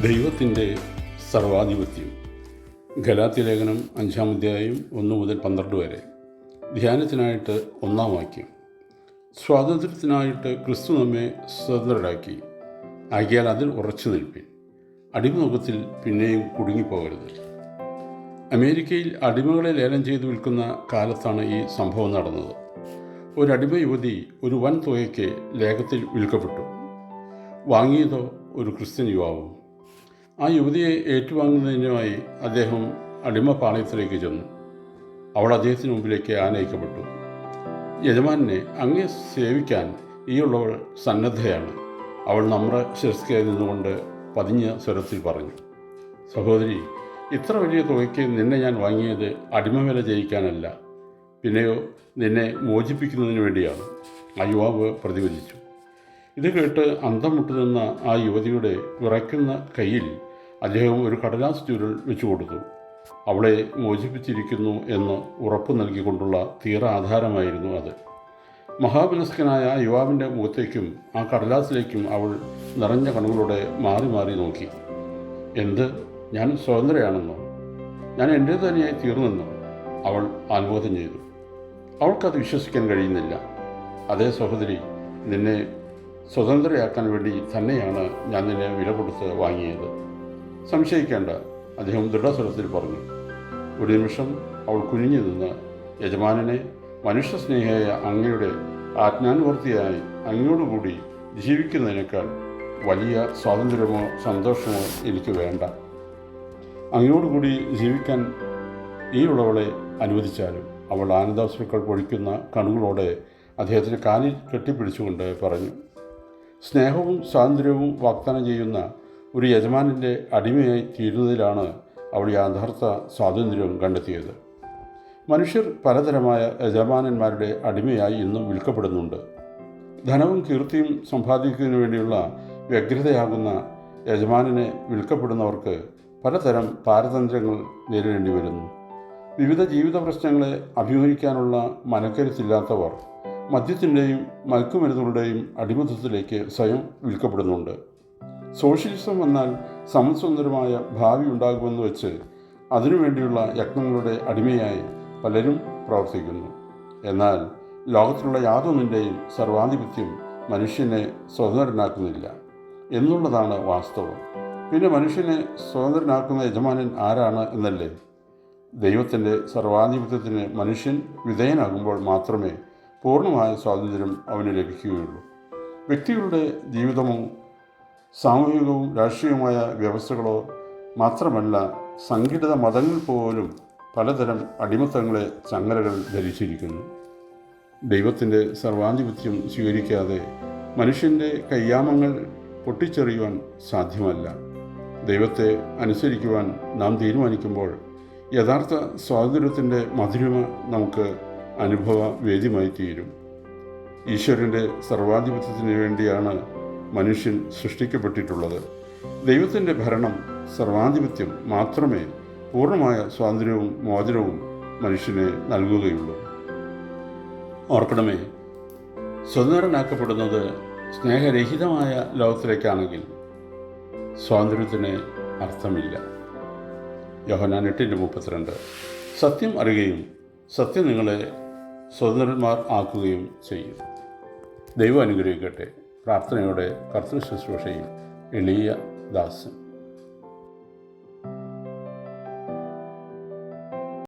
ദൈവത്തിൻ്റെ സർവാധിപത്യം. ഗലാത്യലേഖനം 5-ാം അധ്യായം 1 മുതൽ 12 വരെ. ധ്യാനത്തിനായിട്ട് 1-ാം വാക്യം. സ്വാതന്ത്ര്യത്തിനായിട്ട് ക്രിസ്തു നമ്മെ സ്വതന്ത്രരാക്കി, ആകിയാൽ അതിൽ ഉറച്ചു നിൽപ്പിൻ. അടിമമുഖത്തിൽ പിന്നെയും കുടുങ്ങിപ്പോകരുത്. അമേരിക്കയിൽ അടിമകളെ ലേലം ചെയ്ത് വിൽക്കുന്ന കാലത്താണ് ഈ സംഭവം നടന്നത്. ഒരടിമ യുവതി ഒരു വൻ തുകയ്ക്ക് ലേലത്തിൽ വിൽക്കപ്പെട്ടു. വാങ്ങിയതോ ഒരു ക്രിസ്ത്യൻ യുവാവും. ആ യുവതിയെ ഏറ്റുവാങ്ങുന്നതിനുമായി അദ്ദേഹം അടിമപാളയത്തിലേക്ക് ചെന്നു. അവൾ അദ്ദേഹത്തിന് മുമ്പിലേക്ക് ആനയിക്കപ്പെട്ടു. യജമാനെ, അങ്ങേ സേവിക്കാൻ ഈയുള്ളവൾ സന്നദ്ധയാണ്. അവൾ നമ്രശിരസ്കയായി നിന്നുകൊണ്ട് പതിഞ്ഞ സ്വരത്തിൽ പറഞ്ഞു, സഹോദരി, ഇത്ര വലിയ തുകയ്ക്ക് നിന്നെ ഞാൻ വാങ്ങിയത് അടിമവില ജയിക്കാനല്ല, പിന്നെയോ നിന്നെ മോചിപ്പിക്കുന്നതിന് വേണ്ടിയാണ്. ആ യുവാവ് പ്രതിവചിച്ചു. ഇത് കേട്ട് അന്തം മുട്ടുനിന്ന ആ യുവതിയുടെ വിറയ്ക്കുന്ന കയ്യിൽ അദ്ദേഹം ഒരു കടലാസ് ചുരുൾ വെച്ചു കൊടുത്തു. അവളെ മോചിപ്പിച്ചിരിക്കുന്നു എന്ന് ഉറപ്പു നൽകിക്കൊണ്ടുള്ള തീറ ആധാരമായിരുന്നു അത്. മഹാബലസ്കനായ ആ യുവാവിൻ്റെ മുഖത്തേക്കും ആ കടലാസിലേക്കും അവൾ നിറഞ്ഞ കണ്ണുകളോടെ മാറി മാറി നോക്കി. എന്ത്, ഞാൻ സ്വതന്ത്രയാണെന്നോ? ഞാൻ എൻ്റെ തന്നെയായി തീർന്നെന്നോ? അവൾ അനുമോദം ചെയ്തു. അവൾക്കത് വിശ്വസിക്കാൻ കഴിയുന്നില്ല. അതേ സഹോദരി, നിന്നെ സ്വതന്ത്രയാക്കാൻ വേണ്ടി തന്നെയാണ് ഞാൻ നിന്നെ വില കൊടുത്ത് വാങ്ങിയത്. സംശയിക്കേണ്ട, അദ്ദേഹം ദൃഢസ്വരത്തിൽ പറഞ്ഞു. ഒരു നിമിഷം അവൾ കുനിഞ്ഞു നിന്ന്, യജമാനനെ, മനുഷ്യസ്നേഹിയായ അങ്ങയുടെ ആജ്ഞാനുവർത്തിയായി അങ്ങയോടുകൂടി ജീവിക്കുന്നതിനേക്കാൾ വലിയ സ്വാതന്ത്ര്യമോ സന്തോഷമോ എനിക്ക് വേണ്ട. അങ്ങയോടുകൂടി ജീവിക്കാൻ ഈ ഉള്ളവളെ അനുവദിച്ചാലും. അവൾ ആനന്ദാശ്രുക്കൾ പൊഴിക്കുന്ന കണ്ണുകളോടെ അദ്ദേഹത്തിന് കാലിൽ കെട്ടിപ്പിടിച്ചുകൊണ്ട് പറഞ്ഞു. സ്നേഹവും സ്വാതന്ത്ര്യവും വാഗ്ദാനം ചെയ്യുന്ന ഒരു യജമാനൻ്റെ അടിമയായി തീരുന്നതിലാണ് അവൾ യഥാർത്ഥ സ്വാതന്ത്ര്യം കണ്ടെത്തിയത്. മനുഷ്യർ പലതരമായ യജമാനന്മാരുടെ അടിമയായി ഇന്നും വിൽക്കപ്പെടുന്നുണ്ട്. ധനവും കീർത്തിയും സമ്പാദിക്കുന്നതിന് വേണ്ടിയുള്ള വ്യഗ്രതയാകുന്ന യജമാനനെ വിൽക്കപ്പെടുന്നവർക്ക് പലതരം പാരതന്ത്ര്യങ്ങൾ നേരിടേണ്ടി വരുന്നു. വിവിധ ജീവിത പ്രശ്നങ്ങളെ അഭിമുഖീകരിക്കാനുള്ള മനക്കരുത്തില്ലാത്തവർ മദ്യത്തിൻ്റെയും മയക്കുമരുന്നുകളുടെയും അടിമത്തത്തിലേക്ക് സ്വയം വിൽക്കപ്പെടുന്നുണ്ട്. സോഷ്യലിസം വന്നാൽ സമ്പദ്സുന്ദരമായ ഭാവി ഉണ്ടാകുമെന്ന് വെച്ച് അതിനുവേണ്ടിയുള്ള യത്നങ്ങളുടെ അടിമയായി പലരും പ്രവർത്തിക്കുന്നു. എന്നാൽ ലോകത്തിലുള്ള യാതൊന്നിൻ്റെയും സർവാധിപത്യം മനുഷ്യനെ സ്വതന്ത്രനാക്കുന്നില്ല എന്നുള്ളതാണ് വാസ്തവം. പിന്നെ മനുഷ്യനെ സ്വതന്ത്രനാക്കുന്ന യജമാനൻ ആരാണ് എന്നല്ലേ? ദൈവത്തിൻ്റെ സർവാധിപത്യത്തിന് മനുഷ്യൻ വിധേയനാകുമ്പോൾ മാത്രമേ പൂർണ്ണമായ സ്വാതന്ത്ര്യം അവന് ലഭിക്കുകയുള്ളൂ. വ്യക്തികളുടെ ജീവിതമോ സാമൂഹികവും രാഷ്ട്രീയവുമായ വ്യവസ്ഥകളോ മാത്രമല്ല, സംഘടിത മതങ്ങൾ പോലും പലതരം അടിമത്തങ്ങളെ ചങ്ങലകൾ ധരിച്ചിരിക്കുന്നു. ദൈവത്തിൻ്റെ സർവാധിപത്യം സ്വീകരിക്കാതെ മനുഷ്യൻ്റെ കയ്യാമങ്ങൾ പൊട്ടിച്ചെറിയുവാൻ സാധ്യമല്ല. ദൈവത്തെ അനുസരിക്കുവാൻ നാം തീരുമാനിക്കുമ്പോൾ യഥാർത്ഥ സ്വാതന്ത്ര്യത്തിൻ്റെ മധുരിമ നമുക്ക് അനുഭവ വേദ്യമായി തീരും. ഈശ്വരൻ്റെ സർവാധിപത്യത്തിന് വേണ്ടിയാണ് മനുഷ്യൻ സൃഷ്ടിക്കപ്പെട്ടിട്ടുള്ളത്. ദൈവത്തിൻ്റെ ഭരണം, സർവാധിപത്യം മാത്രമേ പൂർണ്ണമായ സ്വാതന്ത്ര്യവും മോചനവും മനുഷ്യനെ നൽകുകയുള്ളൂ. ഓർക്കണമേ, സ്വതന്ത്രനാക്കപ്പെടുന്നത് സ്നേഹരഹിതമായ ലോകത്തിലേക്കാണെങ്കിൽ സ്വാതന്ത്ര്യത്തിന് അർത്ഥമില്ല. യോഹന്നാൻ 8:32. സത്യം അറിയുകയും സത്യം നിങ്ങളെ സ്വതന്ത്രന്മാർ ആക്കുകയും ചെയ്യും. ദൈവം അനുഗ്രഹിക്കട്ടെ. പ്രാർത്ഥനയോടെ കർത്തൃ ശുശ്രൂഷയിൽ എളിയ ദാസൻ.